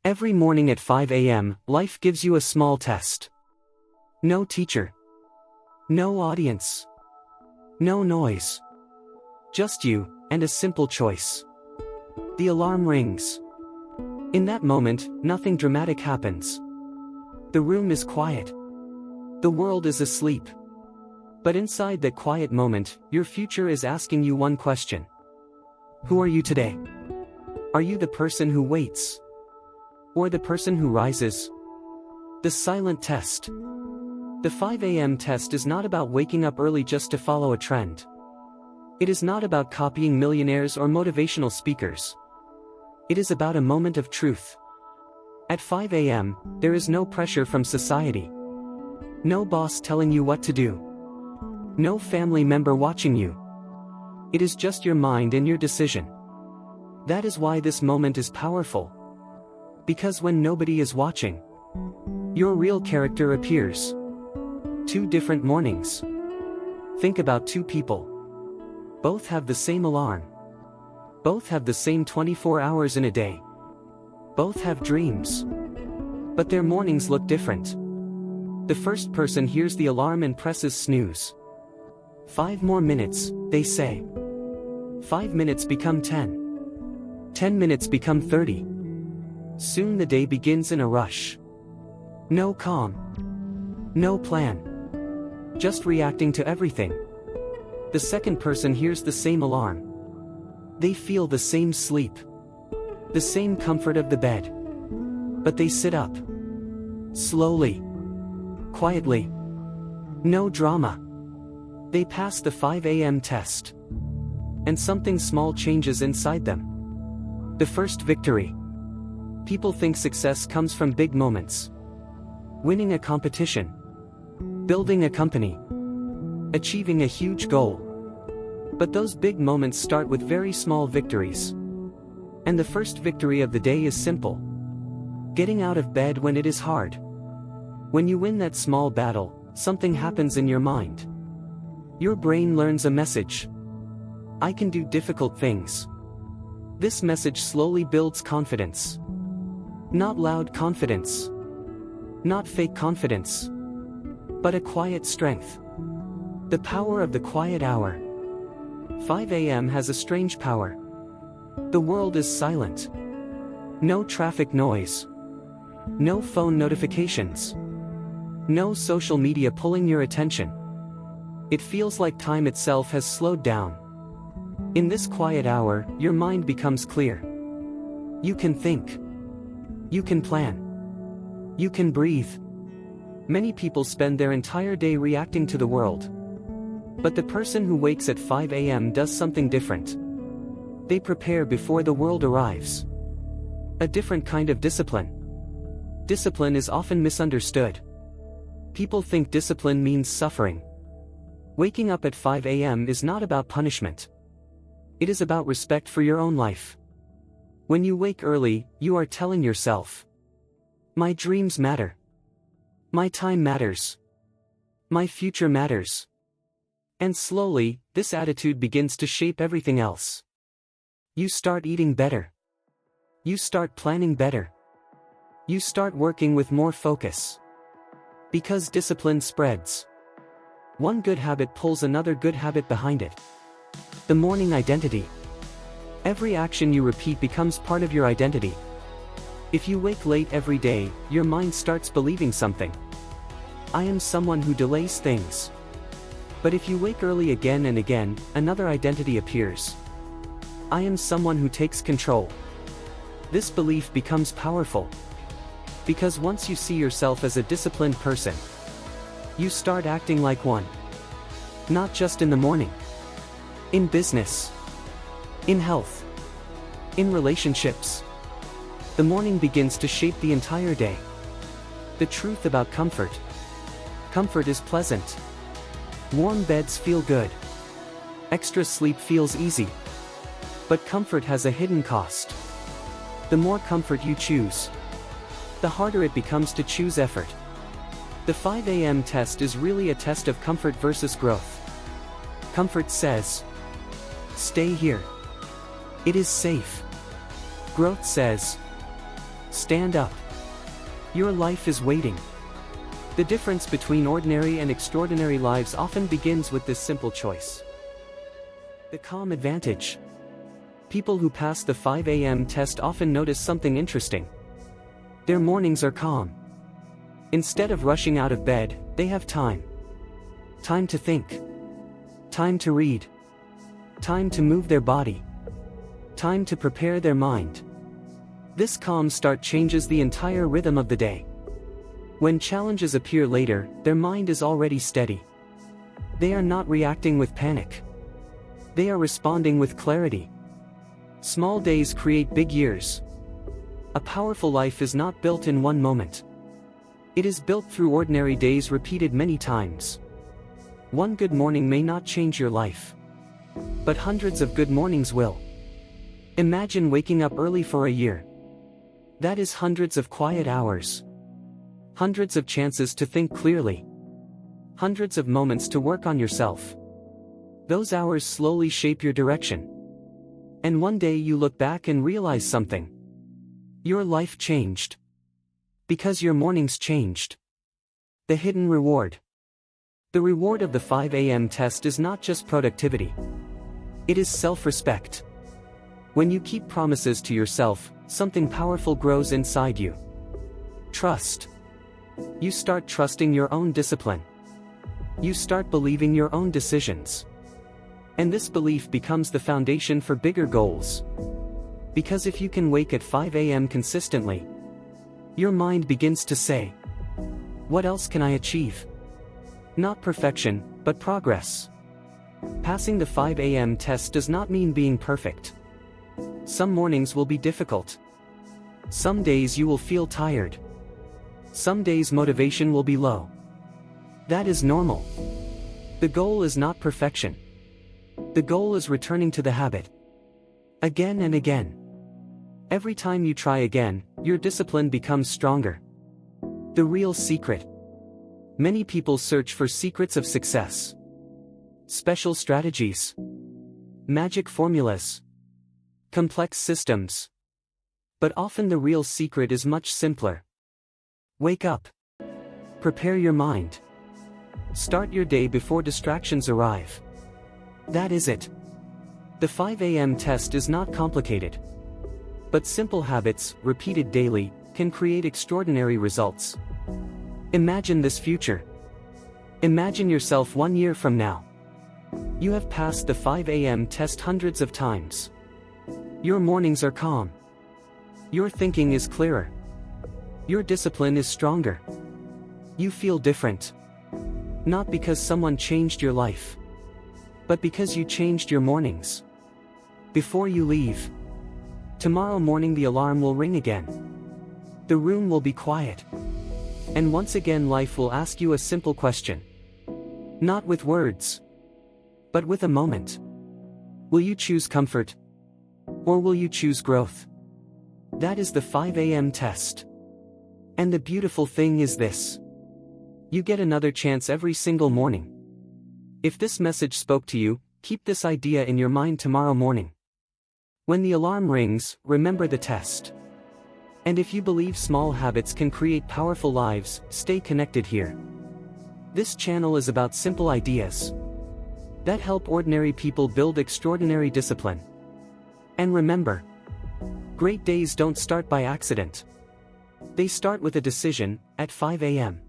Every morning at 5 a.m., life gives you a small test. No teacher. No audience. No noise. Just you, and a simple choice. The alarm rings. In that moment, nothing dramatic happens. The room is quiet. The world is asleep. But inside that quiet moment, your future is asking you one question. Who are you today? Are you the person who waits? Or the person who rises? The silent test. The 5 a.m. test is not about waking up early just to follow a trend. It is not about copying millionaires or motivational speakers. It is about a moment of truth. At 5 a.m., there is no pressure from society. No boss telling you what to do. No family member watching you. It is just your mind and your decision. That is why this moment is powerful. Because when nobody is watching, your real character appears. 2 different mornings. Think about 2 people. Both have the same alarm. Both have the same 24 hours in a day. Both have dreams. But their mornings look different. The first person hears the alarm and presses snooze. 5 more minutes, they say. 5 minutes become 10. 10 minutes become 30. Soon the day begins in a rush. No calm. No plan. Just reacting to everything. The second person hears the same alarm. They feel the same sleep. The same comfort of the bed. But they sit up. Slowly. Quietly. No drama. They pass the 5 a.m. test. And something small changes inside them. The first victory. People think success comes from big moments. Winning a competition. Building a company. Achieving a huge goal. But those big moments start with very small victories. And the first victory of the day is simple. Getting out of bed when it is hard. When you win that small battle, something happens in your mind. Your brain learns a message. I can do difficult things. This message slowly builds confidence. Not loud confidence. Not fake confidence. But a quiet strength. The power of the quiet hour. 5 a.m. has a strange power. The world is silent. No traffic noise. No phone notifications. No social media pulling your attention. It feels like time itself has slowed down. In this quiet hour, your mind becomes clear. You can think. You can plan. You can breathe. Many people spend their entire day reacting to the world. But the person who wakes at 5 a.m. does something different. They prepare before the world arrives. A different kind of discipline. Discipline is often misunderstood. People think discipline means suffering. Waking up at 5 a.m. is not about punishment. It is about respect for your own life. When you wake early, you are telling yourself, my dreams matter. My time matters. My future matters. And slowly, this attitude begins to shape everything else. You start eating better. You start planning better. You start working with more focus. Because discipline spreads. One good habit pulls another good habit behind it. The morning identity. Every action you repeat becomes part of your identity. If you wake late every day, your mind starts believing something. I am someone who delays things. But if you wake early again and again, another identity appears. I am someone who takes control. This belief becomes powerful. Because once you see yourself as a disciplined person, you start acting like one. Not just in the morning. In business. In health. In relationships. The morning begins to shape the entire day. The truth about comfort. Comfort is pleasant. Warm beds feel good. Extra sleep feels easy. But comfort has a hidden cost. The more comfort you choose, the harder it becomes to choose effort. The 5 a.m. test is really a test of comfort versus growth. Comfort says, stay here. It is safe. Growth says, Stand up. Your life is waiting. The difference between ordinary and extraordinary lives often begins with this simple choice. The calm advantage. People who pass the 5 a.m. test often notice something interesting. Their mornings are calm. Instead of rushing out of bed, they have time. Time to think. Time to read. Time to move their body. Time to prepare their mind. This calm start changes the entire rhythm of the day. When challenges appear later, their mind is already steady. They are not reacting with panic. They are responding with clarity. Small days create big years. A powerful life is not built in one moment. It is built through ordinary days repeated many times. One good morning may not change your life, but hundreds of good mornings will. Imagine waking up early for a year. That is hundreds of quiet hours. Hundreds of chances to think clearly. Hundreds of moments to work on yourself. Those hours slowly shape your direction. And one day you look back and realize something. Your life changed. Because your mornings changed. The hidden reward. The reward of the 5 a.m. test is not just productivity. It is self-respect. When you keep promises to yourself, something powerful grows inside you. Trust. You start trusting your own discipline. You start believing your own decisions. And this belief becomes the foundation for bigger goals. Because if you can wake at 5 a.m. consistently, your mind begins to say, what else can I achieve? Not perfection, but progress. Passing the 5 a.m. test does not mean being perfect. Some mornings will be difficult. Some days you will feel tired. Some days motivation will be low. That is normal. The goal is not perfection. The goal is returning to the habit. Again and again. Every time you try again, your discipline becomes stronger. The real secret. Many people search for secrets of success. Special strategies. Magic formulas. Complex systems. But often the real secret is much simpler. Wake up. Prepare your mind. Start your day before distractions arrive. That is it. The 5 a.m. test is not complicated. But simple habits, repeated daily, can create extraordinary results. Imagine this future. Imagine yourself 1 year from now. You have passed the 5 a.m. test hundreds of times. Your mornings are calm. Your thinking is clearer. Your discipline is stronger. You feel different. Not because someone changed your life, but because you changed your mornings. Before you leave, tomorrow morning the alarm will ring again. The room will be quiet. And once again life will ask you a simple question. Not with words, but with a moment. Will you choose comfort? Or will you choose growth? That is the 5 a.m. test. And the beautiful thing is this. You get another chance every single morning. If this message spoke to you, keep this idea in your mind tomorrow morning. When the alarm rings, remember the test. And if you believe small habits can create powerful lives, stay connected here. This channel is about simple ideas that help ordinary people build extraordinary discipline. And remember, great days don't start by accident. They start with a decision, at 5 a.m.